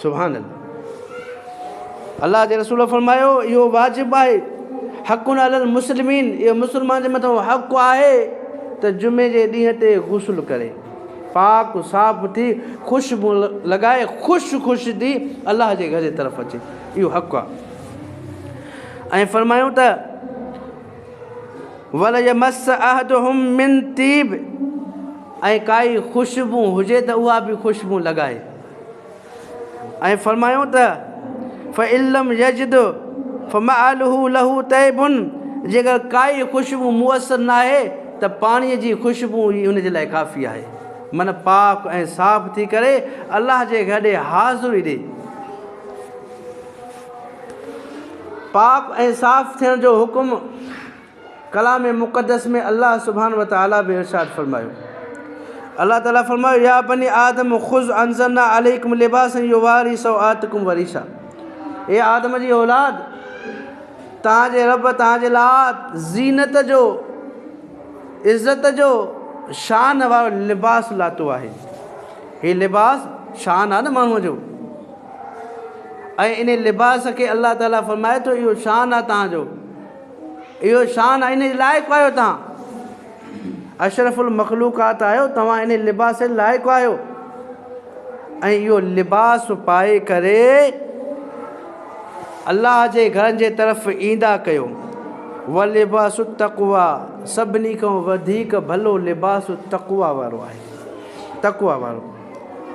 सुभान अल्लाह। अल्लाह जे रसूल फरमायो, इहो वाजिबु आहे, हक़ुन अलल मुस्लिमीन, इहो मुस्लमान जे मथां हक़ु आहे त जुमे जे ॾींहं ते गुस्ल करे, पाक साफ़ थी, ख़ुशबू लॻाए, ख़ुशि थी अल्लाह जे घर जे तरफ़ अचे, इहो हक़ु आहे। ऐं फरमायूं त वल यमस अहदुहुम मिन तीब, ऐं काई ख़ुशबू हुजे त उहा बि ख़ुशबू लॻाए। ऐं फरमायूं त फ़इल्लम यजिद फ़मअलुहु लहू तैबुन, जेकर काई ख़ुशबू मुयसर न आहे त पाणीअ जी ख़ुशबू ई उन जे लाइ काफ़ी आहे। मन पाक ऐं साफ़ थी करे अलाह जे गॾे हाज़िरी ॾे। पाक ऐं साफ़ थियण जो हुकुम कलाम मुक़द्दस में अल्लाह सुब्हानहु व तआला बि इरशाद फरमायो। अल्लाह ताला फरमायो या बनी आदम ख़ुज़ अंज़लना अलैकुम लिबासन युवारी सौआतकुम वरीशा। ए आदम जी औलाद, तव्हांजे रब तव्हांजे लाइ ज़ीनत जो, इज़त जो, शान वारो लिबास लातो आहे। हीउ लिबास शान आहे न माण्हूअ जो, ऐं इन लिबास खे अल्लाह ताला फरमाए थो इहो शान आहे तव्हांजो, इहो शान आहे, इन जे लाइक़ु आहियो तव्हां, अशरफुल मखलूक़ात आहियो तव्हां, इन लिबास जे लाइक़ु आहियो। ऐं इहो लिबास पाए करे अल्लाह जे घरनि जे तरफ़ ईंदा कयो। व लिबासु तक़वा, सभिनी खां वधीक भलो लिबास तक़वा वारो आहे। तक़वा वारो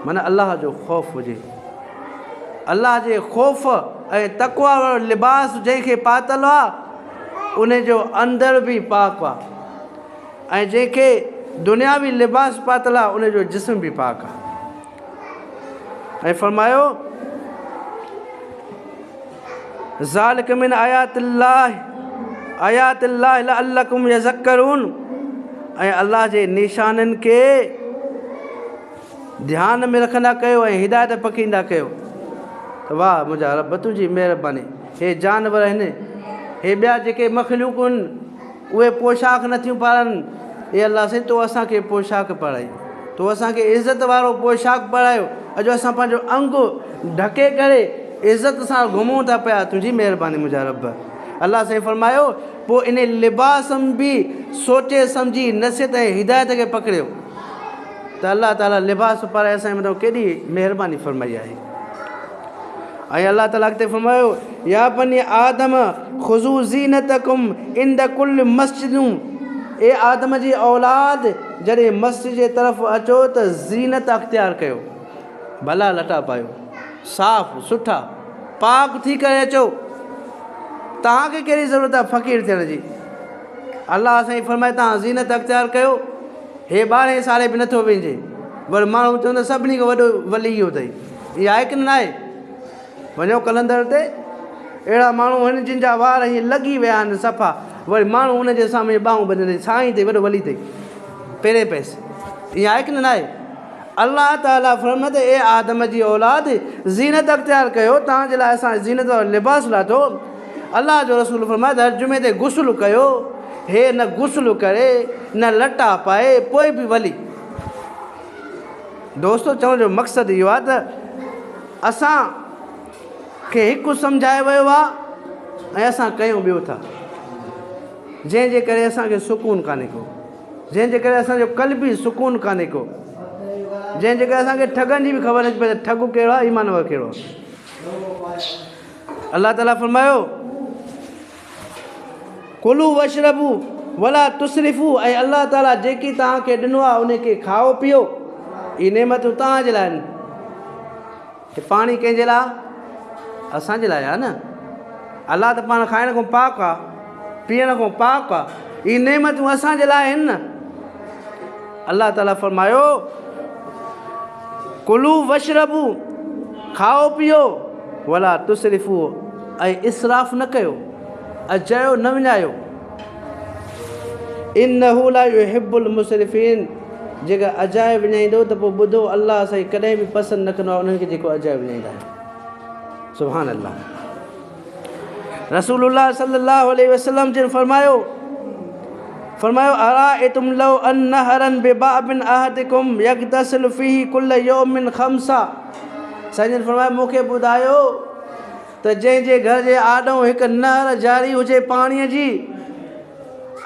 माना अल्लाह जो ख़ौफ़ हुजे। अल्लाह जे ख़ौफ़ ऐं तक़वा वारो लिबास जंहिंखे पातल आहे उन जो अंदर बि पाक आहे, ऐं जंहिंखे दुनियावी लिबास पातल आहे उन जो जिस्म बि पाक आहे। ऐं फरमायो ज़ालिक मिन आयातिल्लाह लअल्लकुम यज़क्करून, ऐं अल्लाह जे निशाननि खे ध्यान में रखंदा कयो ऐं हिदायत पकींदा कयो। त वाह मुंहिंजा रब तुंहिंजी महिरबानी। हे जानवर आहिनि, हे ॿिया जेके मख़लूक आहिनि उहे पोशाक नथियूं पारनि, हे अल्लाह साईं तो असांखे पोशाक पाराई, तो असांखे इज़त वारो पोशाक पारायो। अॼु असां पंहिंजो अंग ढके करे इज़त सां घुमूं था पिया, तुंहिंजी महिरबानी मुंहिंजा रब। अल्लाह साईं फरमायो पोइ इन लिबास में बि सोचे सम्झी नसीहत ऐं हिदायत खे पकड़ियो त अल्लाह ताला लिबास पाराए असांजे मथां केॾी महिरबानी फरमाई आहे। ऐं अल्लाह ताला अॻिते फरमायो या बनी आदम ख़ुज़ू ज़ीनतकुम इंद कुल मस्जिदूं, ए आदम जी औलाद जॾहिं मस्जिद जे तरफ़ अचो त ज़ीनत अख़्तियार कयो, भला लटा पायो, साफ़ सुठा पाक थी करे अचो। तव्हांखे कहिड़ी ज़रूरत आहे फ़क़ीर थियण जी? अल्लाह साईं फरमाए तव्हां ज़ीनत अख़्तियार कयो। हे 12 साले बि नथो वञे, वरी माण्हू चवंदा सभिनी खां वॾो वली इहो अथई, इहा आहे की न आहे? वञो कलंदर ते, अहिड़ा माण्हू आहिनि जिन जा वार हीअं लॻी विया आहिनि सफ़ा, वरी माण्हू उनजे साम्हूं ॿाहूं ॿधंदे साईं ते वॾो वली अथई पहिरें पैसे, इहा आहे की न आहे? अल्लाह ताला फरमाए ए आदम जी औलाद ज़ीनत अख़्तियार कयो, तव्हांजे लाइ असां ज़ीनत वारो लिबास लाथो। अल्लाह जो रसूल फरमाए हर जुमे ते गुस्ल कयो। हे न गुस्ल करे न लटा पाए पोइ बि वली। दोस्तो चवण जो मक़सदु इहो आहे त असांखे हिकु सम्झाए वियो आहे ऐं असां कयूं ॿियो था, जंहिंजे करे असांखे सुकून कान्हे को, जंहिंजे करे असांजो क़ल्बी सुकून कान्हे को, जंहिंजे करे असांखे ठगनि जी बि ख़बर नथी पए ठग कहिड़ो आहे ईमान वारो कहिड़ो आहे। अल्लाह ताला फरमायो कुलू वशरबू वला तुसरिफ़ू, ऐं अल्लाह ताला जेकी तव्हांखे ॾिनो आहे उनखे खाओ पीओ। इहे नेमतूं तव्हांजे लाइ आहिनि। पाणी कंहिंजे लाइ? असांजे लाइ आहे न। अल्लाह त पाण खाइण खां पाक आहे, पीअण खां पाक आहे, इहे नेमतूं असांजे लाइ आहिनि न। अल्लाह ताला फरमायो कुलू वशरबू, खाओ पीओ, वला तुसरिफ़ू, ऐं इसराफ़ न कयो, अजायो न विञायो। इन्नहू ला युहिब्बुल मुसरिफ़ीन, जेका अजायो विञाईंदो त पोइ ॿुधो अल्लाह साईं कॾहिं बि पसंदि न कंदो आहे उन्हनि खे जेको अजायो विञाईंदा आहिनि। सुभान अल्लाह। रसूलुल्लाह सल्लल्लाहु अलैहि वसल्लम जिन फरमायो अराएतुम लौ अन नहरन बिबाबिन अहदिकुम यगतसिलु फीही कुल्ल यौमिन खम्सा, साईं फरमायो मूंखे ॿुधायो त जंहिंजे घर जे आॾो हिकु नहर जारी हुजे पाणीअ जी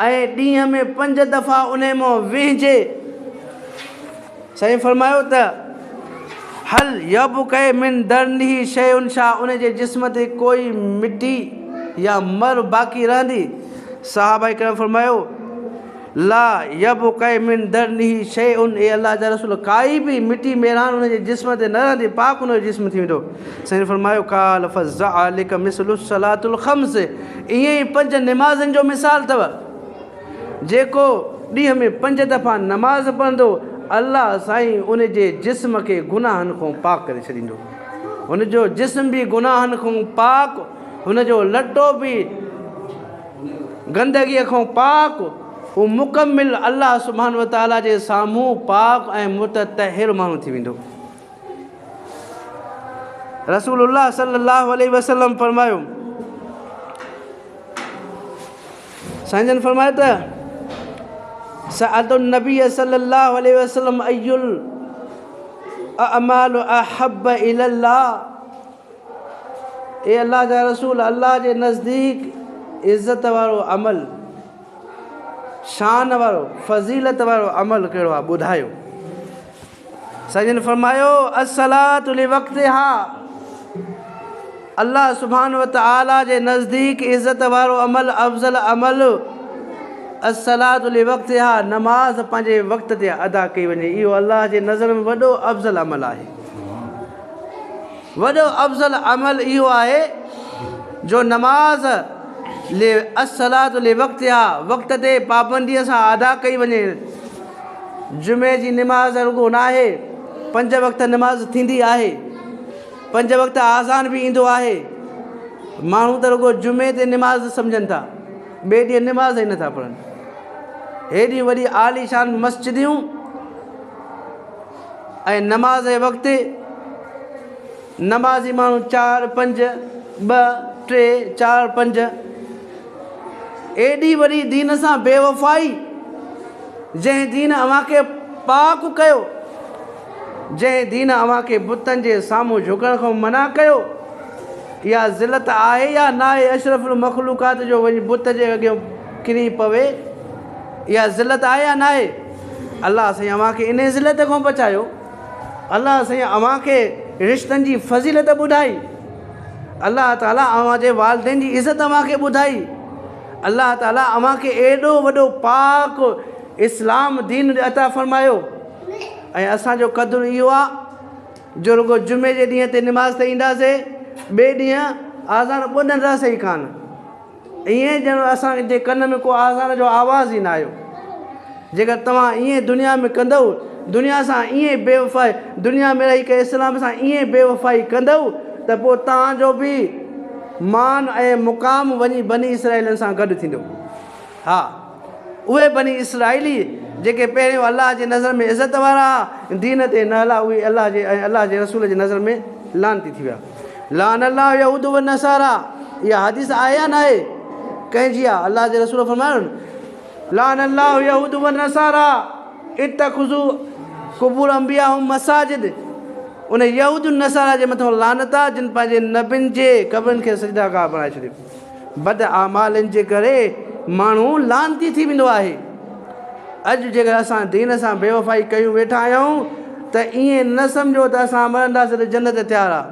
ऐं ॾींहं में 5 दफ़ा उन मां विहिजे, साईं फरमायो त हल यबक़े मिन दरनिही शयुन, छा उन जे जिस्म ते कोई मिटी या मर बाक़ी रहंदी? सहाबा किराम फरमायो ला यबक़ा मिन दरनिही शैउन, ए अल्लाह जा रसूल काई बि मिटी मेरान उनजे जिस्म ते न रहंदी, पाक उनजो जिस्म थी वेंदो। साईं फरमायो काल फ़ज़ालिक मिसलु सलातुल ख़म्स, ईअं ई 5 नमाज़नि जो मिसाल अथव। जेको ॾींहं में 5 दफ़ा नमाज़ पढ़ंदो, अल्लाह साईं उनजे जिस्म खे गुनाहनि खां पाक करे छॾींदो। हुनजो जिस्म बि गुनाहनि खां पाक, हुनजो लटो बि गंदगीअ खां पाक, हू मुकमिल अल्लाह सुब्हानहु व तआला जे साम्हूं पाक ऐं मुततहिर माण्हू थी वेंदो। रसूलुल्लाह सल्लल्लाहु अलैहि वसल्लम फरमायो, साईं जन फरमायो त सअलतु नबी सल्लल्लाहु अलैहि वसल्लम अय्युल अअमालु अहब्ब इलल्लाह, ए अल्लाह जा रसूल, अल्लाह जे नज़दीक इज़्ज़त वारो अमल, शान वारो, फज़ीलत वारो अमल कहिड़ो आहे, ॿुधायो। साईं जन फरमायो अस्सलातु लिवक़्तिहा, अल्लाह सुब्हानहु व तआला जे नज़दीक इज़्ज़त वारो अमल, अफ़ज़ल अमल अस्सलातु लिवक़्तिहा, नमाज़ पंहिंजे वक़्त ते अदा कई वञे, इहो अल्लाह जे नज़र में वॾो अफ़ज़ल अमल आहे। वॾो अफ़ज़ल अमल इहो आहे जो नमाज़ अस्सलातु लिवक़्तिहा, वक़्त ते पाबंदीअ सां अदा कई वञे। जुमे जी नमाज़ रुगो न आहे, 5 वक़्त नमाज़ थींदी आहे, 5 वक़्त आज़ान बि ईंदो आहे। माण्हू त रुगो जुमे ते नमाज़ सम्झनि था, ॿिए ॾींहुं नमाज़ ई नथा पढ़नि। हेॾी वॾी आलीशान मस्जिदियूं ऐं नमाज़ जे वक़्तु नमाज़ी माण्हू 4 5 2 3 4 5, एॾी वॾी दीन सां बेवफ़ाई, जंहिं दीन अव्हांखे पाक कयो, जंहिं दीन अव्हांखे बुतनि जे साम्हूं झुकण खां मना कयो, इहा ज़िलत आहे या न आहे? अशरफुल मख़लूक़ात जो वञी बुत जे अॻियां किरी पवे, इहा ज़िलत आहे या न आहे? अल्लाह साईं अव्हांखे इन ज़िलत खां बचायो। अल्लाह साईं अव्हांखे रिश्तनि जी फज़ीलत ॿुधाई, अल्लाह ताला अव्हांजे वालिदैन जी इज़त अव्हांखे ॿुधाई, अल्लाह ताला अव्हांखे एॾो वॾो पाक इस्लाम दीन अता फ़रमायो। ऐं असांजो क़दुरु इहो आहे जो रुगो जुमे जे ॾींहं ते नमाज़ ते ईंदासीं, ॿिए ॾींहुं आज़ान ॿुधंदासीं ई कान, ईअं ॼण असांजे कन में को आज़ान जो आवाज़ ई न आयो। जेकर तव्हां ईअं दुनिया में कंदव, दुनिया सां ईअं बेवफ़ाई, दुनिया में रही करे इस्लाम सां ईअं बेवफ़ाई कंदव, त पोइ तव्हांजो बि मान ऐं मुक़ाम वञी बनी इसराइलनि सां गॾु थींदो। हा, उहे बनी इसराइली जेके पहिरियों अल्लाह जे नज़र में इज़त वारा दीन ते न हला, उहे अल्लाह जे रसूल जे नज़र में लानती थी विया। लान अल्लाह यहूद व नसारा, इहा हदीस आहे या न आहे? कंहिंजी आहे? अल्लाह जे रसूल फरमायो लान अल्लाह यहूद व नसारा इत्तख़ुज़ू क़ुबूर अंबिया मसाजिद, उन यहूद नसारा जे मथां लानत आहे जिन पंहिंजे नबियुनि जे क़बरनि खे सजदागाह बणाए छॾियो। बद आमालनि जे करे माण्हू लानती थी वेंदो आहे। अॼु जेकर असां दीन सां बेवफ़ाई कयूं वेठा आहियूं त ईअं न सम्झो त असां मरंदासीं त जन्नत तयारु आहे।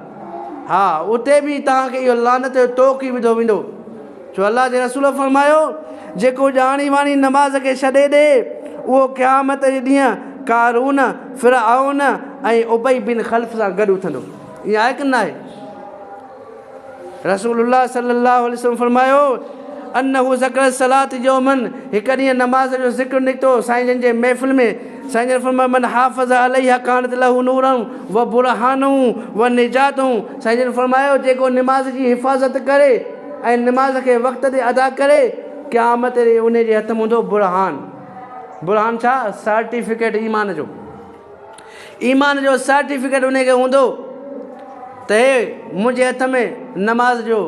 हा, उते बि तव्हांखे इहो लानत जो तोक ई विधो वेंदो। छो अल्लाह जे रसूल फरमायो जेको ॼाणी वाणी नमाज़ खे छॾे ॾे, उहो क़यामत जे ॾींहुं कारून, फिरऔन ऐं उबई बिन ख़ल्फ़ सां गॾु उथंदो। ईअं आहे की न आहे? रसूलुल्लाह सल्लल्लाहु अलैहि वसल्लम फरमायो अन्नहु ज़कर सलात यौमन, हिकु ॾींहुं नमाज़ जो ज़िक्र निकितो साईं जन जे महफ़िल में। साईं जन फरमायो मन हाफ़िज़ अलैहा कानत लहू नूरन व बुरहानू व निजातू। साईं जन फरमायो जेको नमाज़ जी हिफ़ाज़त करे ऐं नमाज़ खे वक़्त ते अदा करे, क़यामत ते उन जे हथ में हूंदो बुरहान। बुरहान छा? सर्टिफिकेट ईमान जो। ईमान जो सर्टिफिकेट उनखे हूंदो त हे मुंहिंजे हथ में नमाज़ जो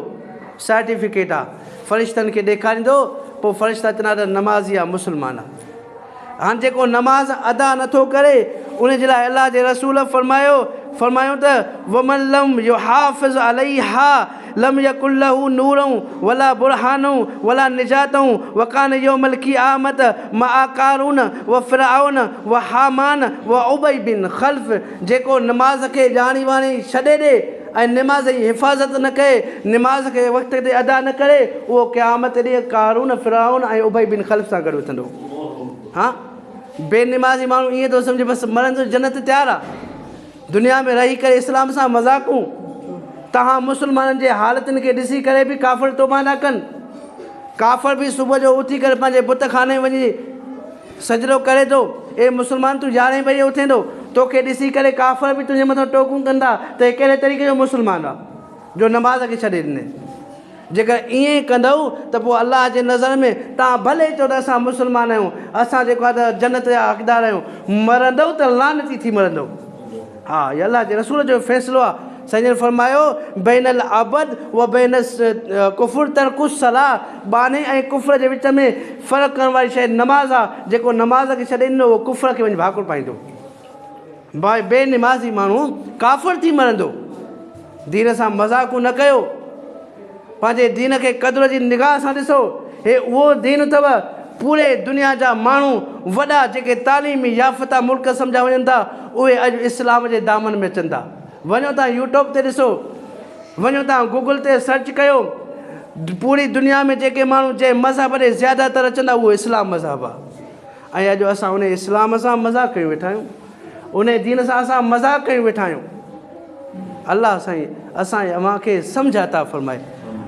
सर्टिफिकेट आहे। फ़रिश्तनि खे ॾेखारींदो, पोइ फ़रिश्ता चवंदा त नमाज़ी आहे, मुस्लमान आहे। हाणे जेको नमाज़ अदा नथो करे, उन जे लाइ अल्लाह जे रसूल फरमायूं त वमन लम युहाफ़िज़ अलैहा लम यकुल लहू नूरन वला बुरहानन वला निजातन वकान यौमल क़ियामत मआ कारून व फिरऔन व हामान व उबई बिन ख़ल्फ़। जेको नमाज़ खे ॼाणी वाणी छॾे ॾे ऐं नमाज़ जी हिफ़ाज़त न करे, नमाज़ खे वक़्त ते अदा न करे, उहो क़यामत ॾींहुं कारून, फिरऔन ऐं उबई बिन ख़ल्फ़ सां गॾु उथंदो। हाँ, बेनिमाज़ी माण्हू ईअं थो सम्झे बसि मरंदो जन्नत तयारु आहे। दुनिया में रही करे इस्लाम सां मज़ाक़ूं। तव्हां मुस्लमाननि जे हालतुनि खे ॾिसी करे बि काफ़िर तौबा न कनि। काफ़िर बि सुबुह जो उथी करे पंहिंजे बुत खाने वञी सजदो करे थो। ए मुस्लमान तूं 11 बजे उथे थो, तोखे ॾिसी करे काफ़िर बि तुंहिंजे मथां टोकूं कंदा त हे कहिड़े तरीक़े जो मुस्लमान आहे जो नमाज़ खे छॾे ॾिने। जेकर ईअं कंदव त पोइ अलाह जे नज़र में तव्हां भले चओ त असां मुस्लमान आहियूं, असां जेको आहे त जन्नत जा हक़दार आहियूं, मरंदव त लानती थी मरंदव। हा, इहो अलाह जे रसूल जो फ़ैसिलो आहे। साईं फरमायो बैनल अबद व बैन कुफुर तरकुस सलाह, बाने ऐं कुफर जे विच में फ़र्क़ु करण वारी शइ नमाज़ आहे। जेको नमाज़ खे छॾे ॾिनो उहो कुफर खे वञी भाकुर पाईंदो। भाई बेनिमाज़ी माण्हू काफ़िर थी मरंदो। दीन सां मज़ाक़ूं न कयो, पंहिंजे दीन खे क़द्र जी निगाह सां ॾिसो। हे उहो दीन अथव पूरे दुनिया जा माण्हू वॾा जेके तालीमी याफ़्ता मुल्क सम्झा वञनि था, उहे अॼु इस्लाम जे दामन में अचनि था। वञो तव्हां यूट्यूब ते ॾिसो, वञो तव्हां गूगल ते सर्च कयो, पूरी दुनिया में जेके माण्हू जंहिं मज़हब ॾे ज़्यादातर अचनि था उहो इस्लाम मज़हब आहे। ऐं अॼु असां उन इस्लाम सां मज़ाक़ कयूं वेठा आहियूं, उन दीन सां असां मज़ाक़ कयूं वेठा आहियूं। अलाह साईं असांजे अव्हां खे सम्झ अता फ़रमाए।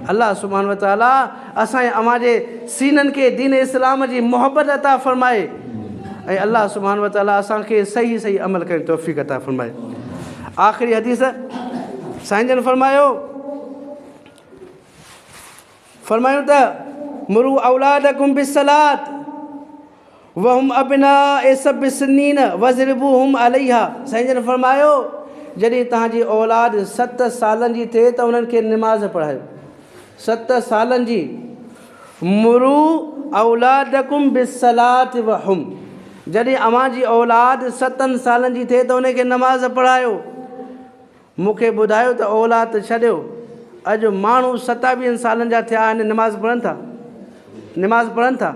अलाह सुब्हानहु व तआला असांजे अव्हां जे सीननि खे दीन इस्लाम जी मोहबत अता फ़रमाए। ऐं अलाह सुब्हानहु व तआला असांखे सही सही अमल करण जी तौफ़ीक़ अता फ़रमाए। आख़िरी हदीस साईं जन फरमायूं त मुरू औलादकुम बिस्सलात वहुम अबना सब सिनीन वज़रिबूहुम अलैहा। साईं जन फरमायो जॾहिं तव्हांजी औलाद 7 सालनि जी थिए त उन्हनि खे निमाज़ पढ़ायो। 7 सालनि जी। मुरू औलादकुम बिस्सलात वहुम, जॾहिं अव्हां जी औलाद 7 सालनि जी थिए त उनखे नमाज़ पढ़ायो। मूंखे ॿुधायो त औलाद छॾियो, अॼु माण्हू 27 सालनि जा थिया आहिनि, नमाज़ पढ़नि था? नमाज़ पढ़नि था?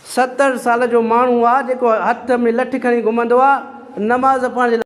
70 साल जो माण्हू आहे जेको हथ में लठ खणी घुमंदो आहे, नमाज़ पढ़ण जे